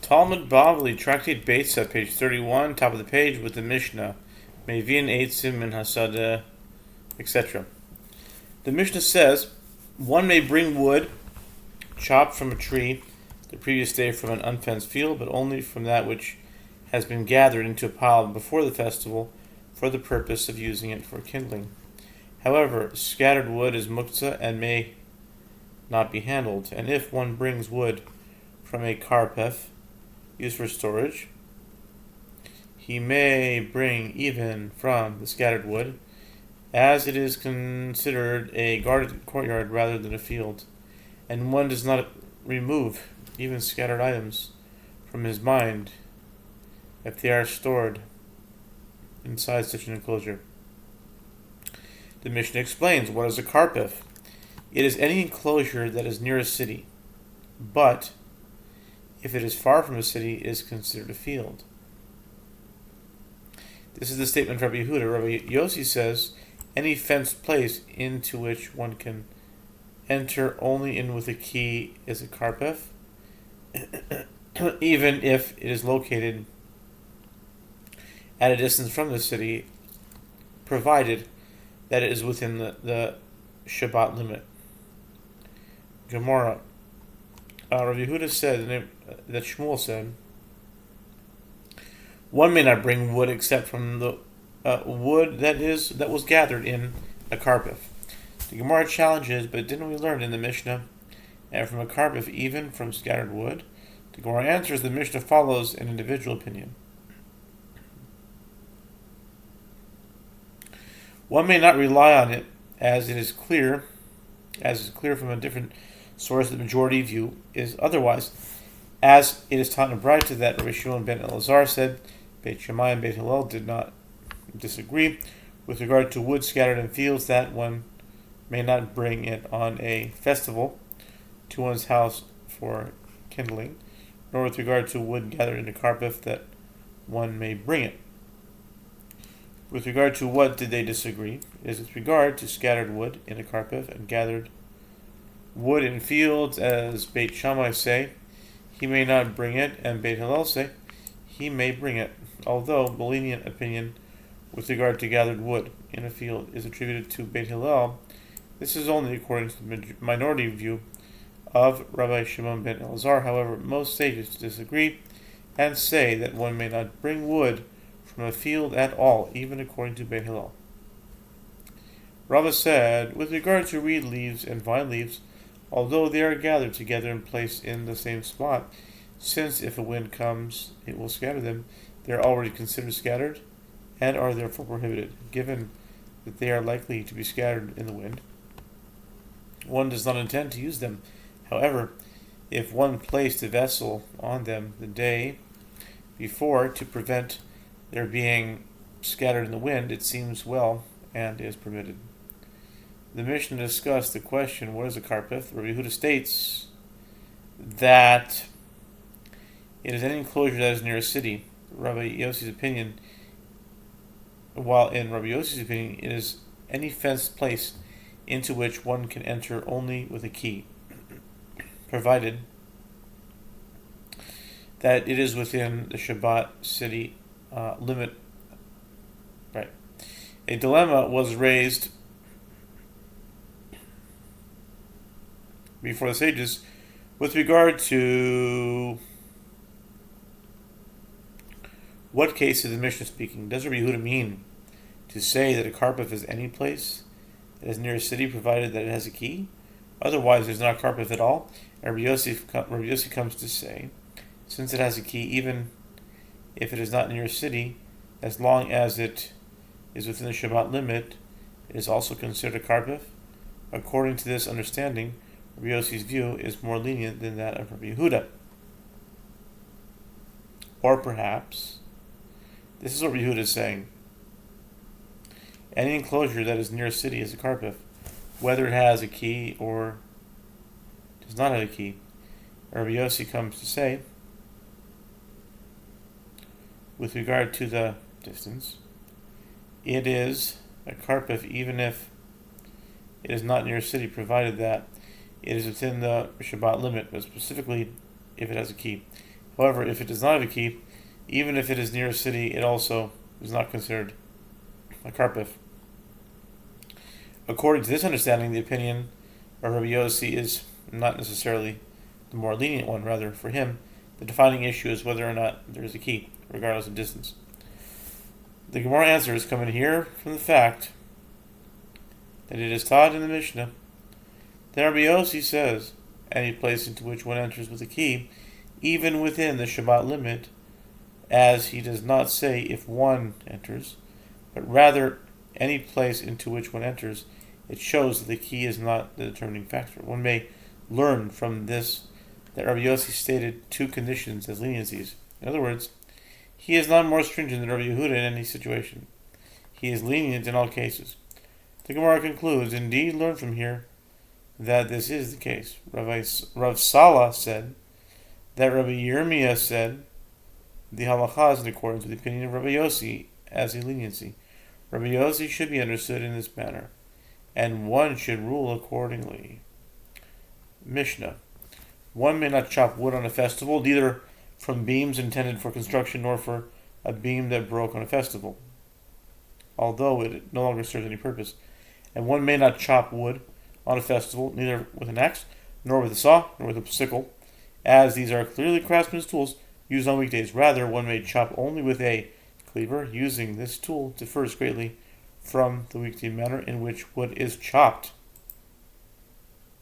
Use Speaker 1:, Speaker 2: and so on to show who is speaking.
Speaker 1: Talmud Bavli, Tractate Beitzah, page 31, top of the page with the Mishnah. Mevin Eitzim and Hasada, etc. The Mishnah says, one may bring wood chopped from a tree the previous day from an unfenced field, but only from that which has been gathered into a pile before the festival for the purpose of using it for kindling. However, scattered wood is muktzah and may not be handled, and if one brings wood from a karpef used for storage, he may bring even from the scattered wood, as it is considered a guarded courtyard rather than a field, and one does not remove even scattered items from his mind if they are stored inside such an enclosure. The Mishnah explains, what is a karpef? It is any enclosure that is near a city, but if it is far from a city, it is considered a field. This is the statement of Rabbi Yehuda. Rabbi Yossi says, any fenced place into which one can enter only in with a key is a karpef, even if it is located at a distance from the city, provided that it is within the Shabbat limit. Gemara. Rabbi Yehuda said that Shmuel said, one may not bring wood except from the wood that was gathered in a karpef. The Gemara challenges, but didn't we learn in the Mishnah, and from a karpef, even from scattered wood? The Gemara answers, the Mishnah follows an individual opinion. One may not rely on it, as is clear from a different source. The majority view is otherwise, as it is taught in Beitzah that Rabbi Shimon ben Elazar said. Beit Shammai and Beit Hillel did not disagree with regard to wood scattered in fields, that one may not bring it on a festival to one's house for kindling, nor with regard to wood gathered in a karpef that one may bring it. With regard to what did they disagree? It is with regard to scattered wood in a karpef and gathered wood in fields, as Beit Shammai say, he may not bring it, and Beit Hillel say, he may bring it, although the lenient opinion with regard to gathered wood in a field is attributed to Beit Hillel. This is only according to the minority view of Rabbi Shimon ben Elazar. However, most sages disagree and say that one may not bring wood from a field at all, even according to Beit Hillel. Rava said, with regard to reed leaves and vine leaves, although they are gathered together and placed in the same spot, since if a wind comes, it will scatter them, they are already considered scattered, and are therefore prohibited, given that they are likely to be scattered in the wind. One does not intend to use them. However, if one placed a vessel on them the day before to prevent their being scattered in the wind, it seems well and is permitted. The Mishnah discussed the question, what is a karpef? Rabbi Yehuda states that it is any enclosure that is near a city. Rabbi Yossi's opinion, while in Rabbi Yossi's opinion, it is any fenced place into which one can enter only with a key, provided that it is within the Shabbat city limit. Right. A dilemma was raised before the sages with regard to what case is the Mishnah speaking. Does Rabbi Yehuda mean to say that a karpef is any place that is near a city, provided that it has a key? Otherwise, there's not a karpef at all. And Rabbi Yossi comes to say, since it has a key, even if it is not near a city, as long as it is within the Shabbat limit, it is also considered a karpef. According to this understanding, Rabbi Yossi's view is more lenient than that of Rabbi Yehuda. Or perhaps, this is what Rabbi Yehuda is saying. Any enclosure that is near a city is a karpef, whether it has a key or does not have a key. Rabbi Yossi comes to say, with regard to the distance, it is a karpef even if it is not near a city, provided that it is within the Shabbat limit, but specifically if it has a key. However, if it does not have a key, even if it is near a city, it also is not considered a karpif. According to this understanding, the opinion of Rabbi Yossi is not necessarily the more lenient one. Rather, for him, the defining issue is whether or not there is a key, regardless of distance. The Gemara answer is coming here from the fact that it is taught in the Mishnah that Rabbi Yossi says any place into which one enters with a key, even within the Shabbat limit, as he does not say if one enters, but rather any place into which one enters, it shows that the key is not the determining factor. One may learn from this that Rabbi Yossi stated two conditions as leniencies. In other words, he is not more stringent than Rabbi Yehuda in any situation. He is lenient in all cases. The Gemara concludes, indeed, learn from here that this is the case. Rav Salah said that Rabbi Yirmiyah said the halacha is in accordance with the opinion of Rabbi Yossi as a leniency. Rabbi Yossi should be understood in this manner, and one should rule accordingly. Mishnah. One may not chop wood on a festival, neither from beams intended for construction nor for a beam that broke on a festival, although it no longer serves any purpose. And one may not chop wood on a festival, neither with an axe, nor with a saw, nor with a sickle, as these are clearly craftsmen's tools used on weekdays. Rather, one may chop only with a cleaver. Using this tool differs greatly from the weekday manner in which wood is chopped.